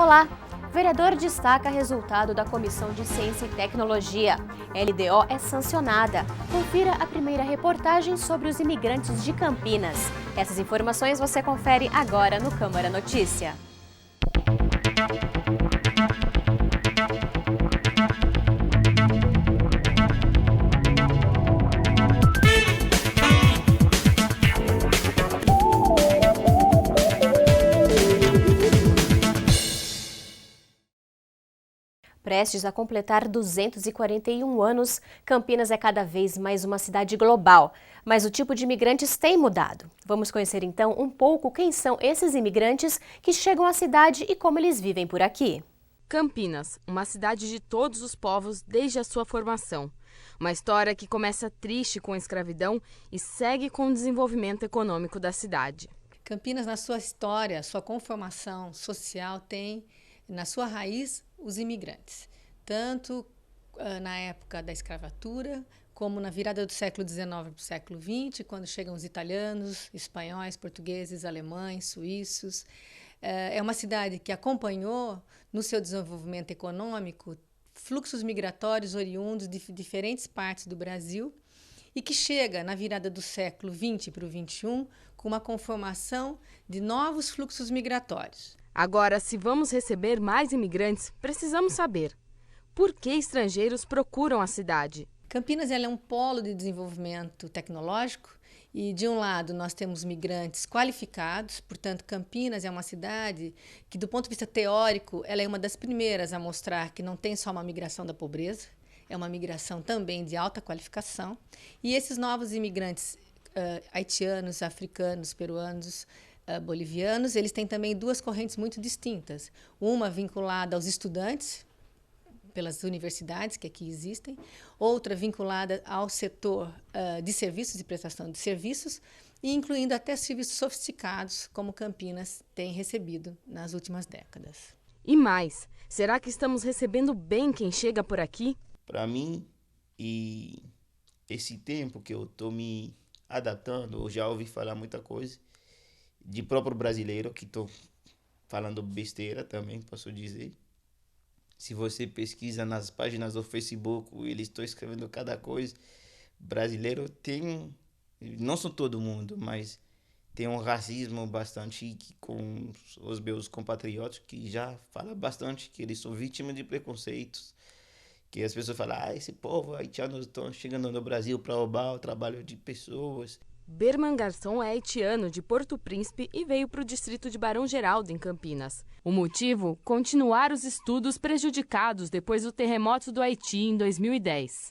Olá! O vereador destaca resultado da Comissão de Ciência e Tecnologia. LDO é sancionada. Confira a primeira reportagem sobre os imigrantes de Campinas. Essas informações você confere agora no Câmara Notícia. Prestes a completar 241 anos, Campinas é cada vez mais uma cidade global. Mas o tipo de imigrantes tem mudado. Vamos conhecer então um pouco quem são esses imigrantes que chegam à cidade e como eles vivem por aqui. Campinas, uma cidade de todos os povos desde a sua formação. Uma história que começa triste com a escravidão e segue com o desenvolvimento econômico da cidade. Campinas, na sua história, sua conformação social, tem na sua raiz os imigrantes, tanto na época da escravatura, como na virada do século XIX para o século XX, quando chegam os italianos, espanhóis, portugueses, alemães, suíços. É uma cidade que acompanhou, no seu desenvolvimento econômico, fluxos migratórios oriundos de diferentes partes do Brasil e que chega, na virada do século XX para o XXI, com uma conformação de novos fluxos migratórios. Agora, se vamos receber mais imigrantes, precisamos saber por que estrangeiros procuram a cidade. Campinas ela é um polo de desenvolvimento tecnológico e, de um lado, nós temos migrantes qualificados, portanto, Campinas é uma cidade que, do ponto de vista teórico, ela é uma das primeiras a mostrar que não tem só uma migração da pobreza, é uma migração também de alta qualificação. E esses novos imigrantes haitianos, africanos, peruanos, bolivianos, eles têm também duas correntes muito distintas. Uma vinculada aos estudantes, pelas universidades que aqui existem, outra vinculada ao setor de serviços e prestação de serviços, e incluindo até serviços sofisticados, como Campinas tem recebido nas últimas décadas. E mais, será que estamos recebendo bem quem chega por aqui? Para mim, e esse tempo que eu estou me adaptando, eu já ouvi falar muita coisa, de próprio brasileiro, que estou falando besteira também, posso dizer. Se você pesquisa nas páginas do Facebook, eles estão escrevendo cada coisa. Brasileiro tem, não são todo mundo, mas tem um racismo bastante com os meus compatriotas, que já falam bastante que eles são vítimas de preconceitos. Que as pessoas falam, esse povo haitiano estão chegando no Brasil para roubar o trabalho de pessoas. Berman Garçom é haitiano de Porto Príncipe e veio para o distrito de Barão Geraldo, em Campinas. O motivo? Continuar os estudos prejudicados depois do terremoto do Haiti em 2010.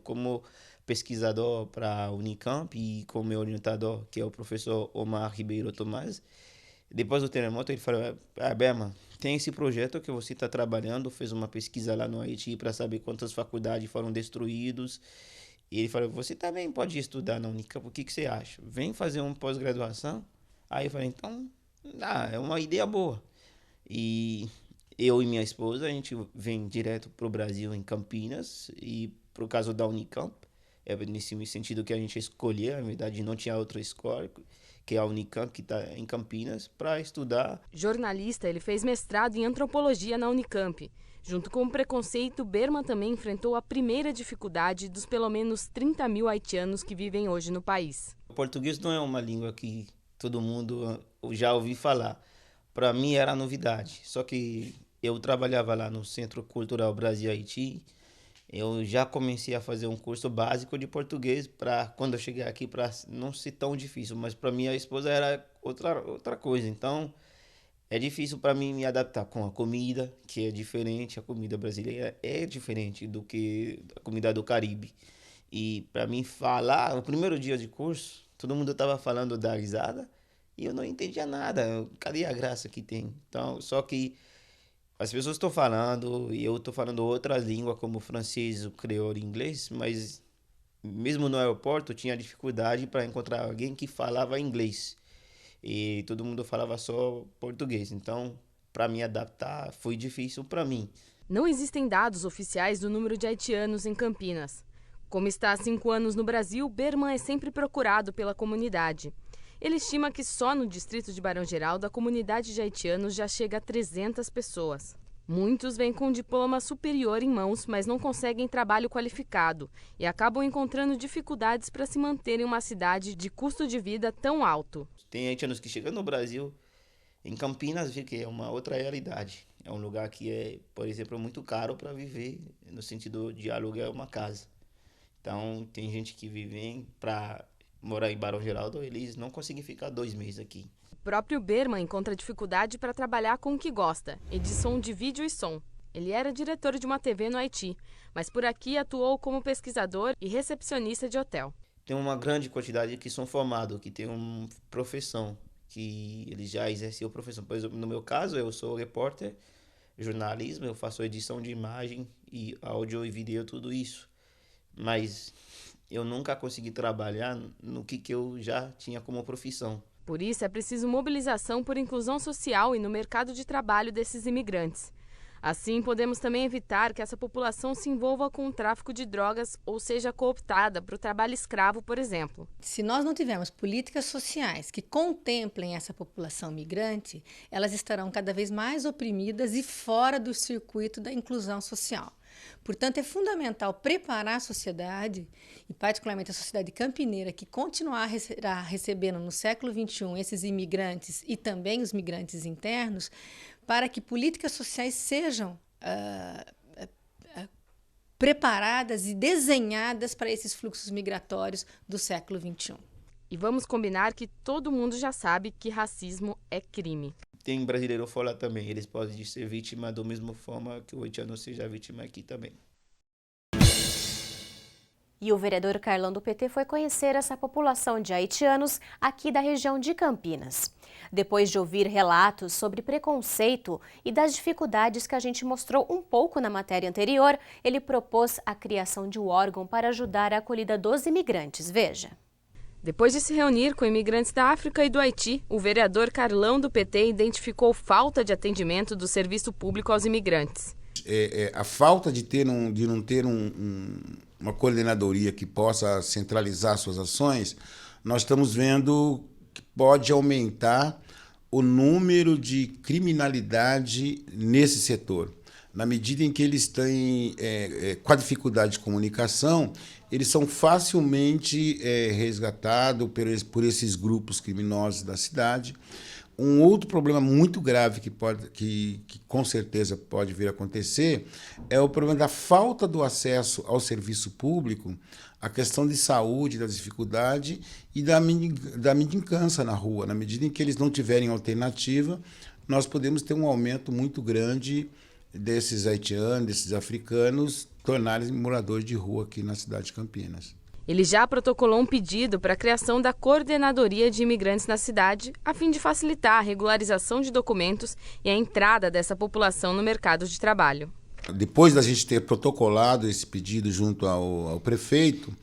Como pesquisador para a Unicamp e como meu orientador, que é o professor Omar Ribeiro Tomás, depois do terremoto ele falou, Berman, tem esse projeto que você está trabalhando, fez uma pesquisa lá no Haiti para saber quantas faculdades foram destruídas. E ele falou, você também pode estudar na Unicamp, o que você acha? Vem fazer uma pós-graduação? Aí eu falei, então, é uma ideia boa. E eu e minha esposa, a gente vem direto para o Brasil, em Campinas, e por causa da Unicamp, é nesse sentido que a gente escolheu, na verdade não tinha outra escola, que é a Unicamp, que está em Campinas, para estudar. Jornalista, ele fez mestrado em antropologia na Unicamp. Junto com o preconceito, Berman também enfrentou a primeira dificuldade dos pelo menos 30 mil haitianos que vivem hoje no país. O português não é uma língua que todo mundo já ouviu falar. Para mim era novidade. Só que eu trabalhava lá no Centro Cultural Brasil-Haiti. Eu já comecei a fazer um curso básico de português para quando eu chegar aqui, para não ser tão difícil. Mas para minha esposa era outra coisa. Então é difícil para mim me adaptar com a comida, que é diferente. A comida brasileira é diferente do que a comida do Caribe. E para mim falar, o primeiro dia de curso, todo mundo estava falando da risada e eu não entendia nada. Cadê a graça que tem? Então, só que as pessoas estão falando e eu estou falando outras línguas, como o francês, o crioulo e o inglês, mas mesmo no aeroporto tinha dificuldade para encontrar alguém que falava inglês. E todo mundo falava só português. Então, para me adaptar, foi difícil para mim. Não existem dados oficiais do número de haitianos em Campinas. Como está há 5 anos no Brasil, Berman é sempre procurado pela comunidade. Ele estima que só no distrito de Barão Geraldo a comunidade de haitianos já chega a 300 pessoas. Muitos vêm com diploma superior em mãos, mas não conseguem trabalho qualificado e acabam encontrando dificuldades para se manter em uma cidade de custo de vida tão alto. Tem haitianos que chegam no Brasil, em Campinas, vê que é uma outra realidade. É um lugar que é, por exemplo, muito caro para viver, no sentido de alugar uma casa. Então, tem gente que vive para morar em Barão Geraldo, eles não conseguem ficar 2 meses aqui. O próprio Berman encontra dificuldade para trabalhar com o que gosta, edição de vídeo e som. Ele era diretor de uma TV no Haiti, mas por aqui atuou como pesquisador e recepcionista de hotel. Tem uma grande quantidade que são formados, que tem uma profissão, que eles já exerciam a profissão. Por exemplo, no meu caso, eu sou repórter, jornalismo, eu faço edição de imagem e áudio e vídeo, tudo isso. Mas eu nunca consegui trabalhar no que eu já tinha como profissão. Por isso, é preciso mobilização por inclusão social e no mercado de trabalho desses imigrantes. Assim, podemos também evitar que essa população se envolva com o tráfico de drogas ou seja cooptada para o trabalho escravo, por exemplo. Se nós não tivermos políticas sociais que contemplem essa população migrante, elas estarão cada vez mais oprimidas e fora do circuito da inclusão social. Portanto, é fundamental preparar a sociedade, e particularmente a sociedade campineira, que continuará recebendo no século XXI esses imigrantes e também os migrantes internos, para que políticas sociais sejam preparadas e desenhadas para esses fluxos migratórios do século XXI. E vamos combinar que todo mundo já sabe que racismo é crime. Tem brasileiro fora também, eles podem ser vítima da mesma forma que o haitiano seja vítima aqui também. E o vereador Carlão do PT foi conhecer essa população de haitianos aqui da região de Campinas. Depois de ouvir relatos sobre preconceito e das dificuldades que a gente mostrou um pouco na matéria anterior, ele propôs a criação de um órgão para ajudar a acolhida dos imigrantes. Veja. Depois de se reunir com imigrantes da África e do Haiti, o vereador Carlão do PT identificou falta de atendimento do serviço público aos imigrantes. A falta de não ter uma coordenadoria que possa centralizar suas ações, nós estamos vendo que pode aumentar o número de criminalidade nesse setor. Na medida em que eles têm com a dificuldade de comunicação, eles são facilmente resgatados por esses grupos criminosos da cidade. Um outro problema muito grave que com certeza pode vir a acontecer é o problema da falta do acesso ao serviço público, a questão de saúde, da dificuldade e da mendicância na rua. Na medida em que eles não tiverem alternativa, nós podemos ter um aumento muito grande desses haitianos, desses africanos, tornarem moradores de rua aqui na cidade de Campinas. Ele já protocolou um pedido para a criação da Coordenadoria de Imigrantes na cidade, a fim de facilitar a regularização de documentos e a entrada dessa população no mercado de trabalho. Depois da gente ter protocolado esse pedido junto ao prefeito,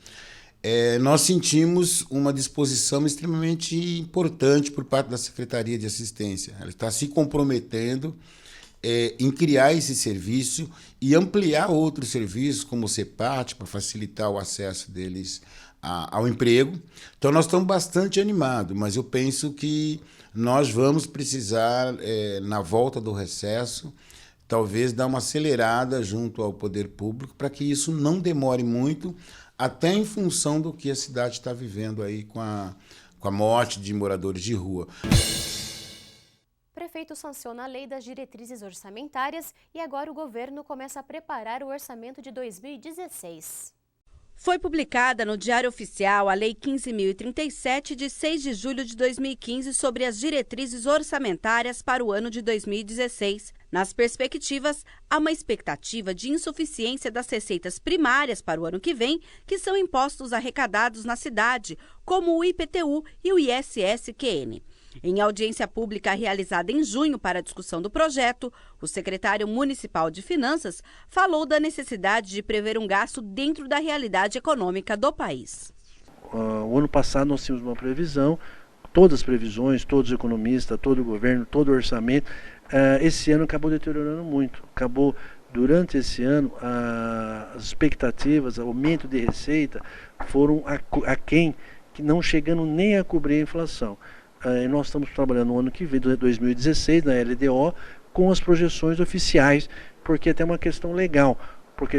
nós sentimos uma disposição extremamente importante por parte da Secretaria de Assistência. Ela está se comprometendo em criar esse serviço e ampliar outros serviços, como o CEPAT, para facilitar o acesso deles ao emprego. Então, nós estamos bastante animados, mas eu penso que nós vamos precisar, na volta do recesso, talvez dar uma acelerada junto ao poder público para que isso não demore muito, até em função do que a cidade está vivendo aí com a morte de moradores de rua. O prefeito sanciona a lei das diretrizes orçamentárias e agora o governo começa a preparar o orçamento de 2016. Foi publicada no Diário Oficial a Lei 15.037, de 6 de julho de 2015, sobre as diretrizes orçamentárias para o ano de 2016. Nas perspectivas, há uma expectativa de insuficiência das receitas primárias para o ano que vem, que são impostos arrecadados na cidade, como o IPTU e o ISS-QN. Em audiência pública realizada em junho para a discussão do projeto, o secretário municipal de Finanças falou da necessidade de prever um gasto dentro da realidade econômica do país. O ano passado nós tínhamos uma previsão, todas as previsões, todos os economistas, todo o governo, todo o orçamento. Esse ano acabou deteriorando muito. Durante esse ano, as expectativas, o aumento de receita foram aquém, não chegando nem a cobrir a inflação. nós estamos trabalhando no ano que vem, 2016, na LDO, com as projeções oficiais, porque tem uma questão legal, porque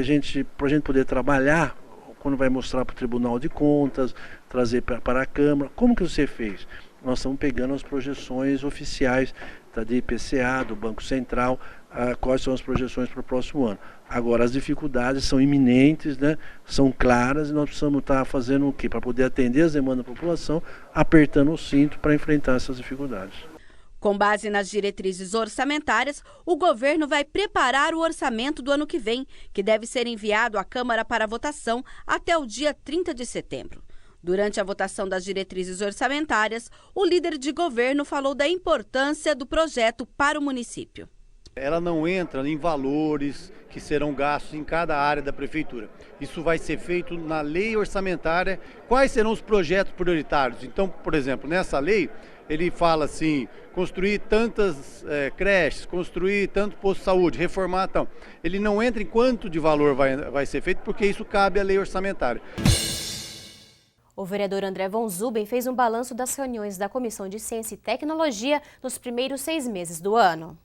para a gente poder trabalhar, quando vai mostrar para o Tribunal de Contas, trazer para a Câmara, como que você fez? Nós estamos pegando as projeções oficiais da IPCA, do Banco Central, quais são as projeções para o próximo ano. Agora, as dificuldades são iminentes, né? São claras, e nós precisamos estar fazendo o quê? Para poder atender as demandas da população, apertando o cinto para enfrentar essas dificuldades. Com base nas diretrizes orçamentárias, o governo vai preparar o orçamento do ano que vem, que deve ser enviado à Câmara para votação até o dia 30 de setembro. Durante a votação das diretrizes orçamentárias, o líder de governo falou da importância do projeto para o município. Ela não entra em valores que serão gastos em cada área da prefeitura. Isso vai ser feito na lei orçamentária, quais serão os projetos prioritários. Então, por exemplo, nessa lei, ele fala assim, construir tantas creches, construir tanto posto de saúde, reformar, então. Ele não entra em quanto de valor vai ser feito, porque isso cabe à lei orçamentária. O vereador André Von Zuben fez um balanço das reuniões da Comissão de Ciência e Tecnologia nos primeiros 6 meses do ano.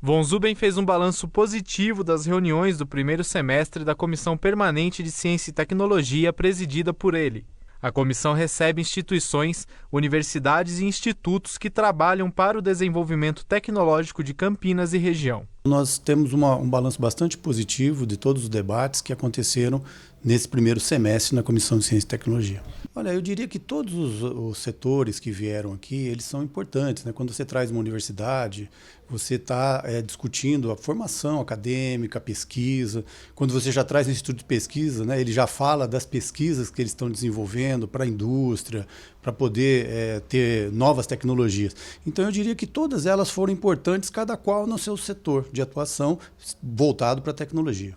Von Zuben fez um balanço positivo das reuniões do primeiro semestre da Comissão Permanente de Ciência e Tecnologia presidida por ele. A comissão recebe instituições, universidades e institutos que trabalham para o desenvolvimento tecnológico de Campinas e região. Nós temos um balanço bastante positivo de todos os debates que aconteceram nesse primeiro semestre na Comissão de Ciência e Tecnologia. Olha, eu diria que todos os setores que vieram aqui, eles são importantes, né? Quando você traz uma universidade, você está discutindo a formação acadêmica, a pesquisa. Quando você já traz um instituto de pesquisa, né, ele já fala das pesquisas que eles estão desenvolvendo para a indústria, para poder ter novas tecnologias. Então, eu diria que todas elas foram importantes, cada qual no seu setor de atuação voltado para a tecnologia.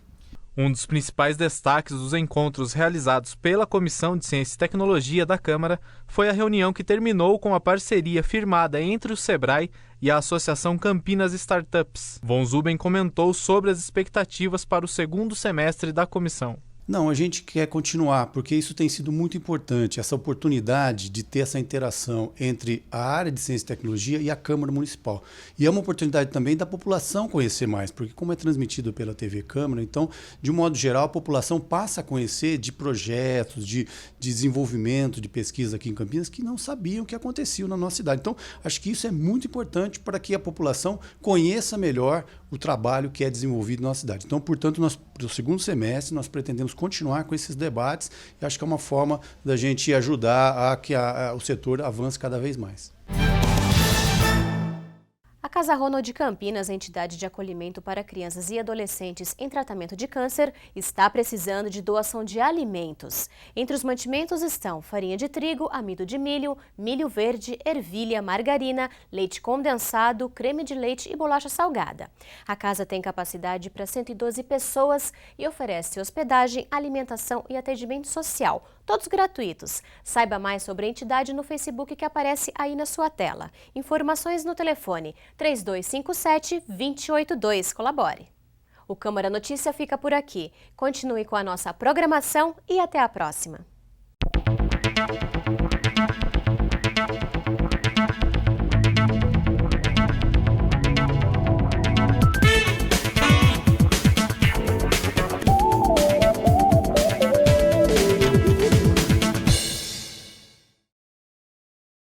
Um dos principais destaques dos encontros realizados pela Comissão de Ciência e Tecnologia da Câmara foi a reunião que terminou com a parceria firmada entre o Sebrae e a Associação Campinas Startups. Von Zuben comentou sobre as expectativas para o segundo semestre da comissão. Não, a gente quer continuar, porque isso tem sido muito importante, essa oportunidade de ter essa interação entre a área de ciência e tecnologia e a Câmara Municipal. E é uma oportunidade também da população conhecer mais, porque como é transmitido pela TV Câmara, então, de um modo geral, a população passa a conhecer de projetos, de desenvolvimento, de pesquisa aqui em Campinas, que não sabiam o que acontecia na nossa cidade. Então, acho que isso é muito importante para que a população conheça melhor o trabalho que é desenvolvido na nossa cidade. Então, portanto, no segundo semestre, nós pretendemos continuar com esses debates e acho que é uma forma da gente ajudar a que o setor avance cada vez mais. A Casa Ronald Campinas, entidade de acolhimento para crianças e adolescentes em tratamento de câncer, está precisando de doação de alimentos. Entre os mantimentos estão farinha de trigo, amido de milho, milho verde, ervilha, margarina, leite condensado, creme de leite e bolacha salgada. A casa tem capacidade para 112 pessoas e oferece hospedagem, alimentação e atendimento social, todos gratuitos. Saiba mais sobre a entidade no Facebook que aparece aí na sua tela. Informações no telefone 3257-282. Colabore. O Câmara Notícia fica por aqui. Continue com a nossa programação e até a próxima.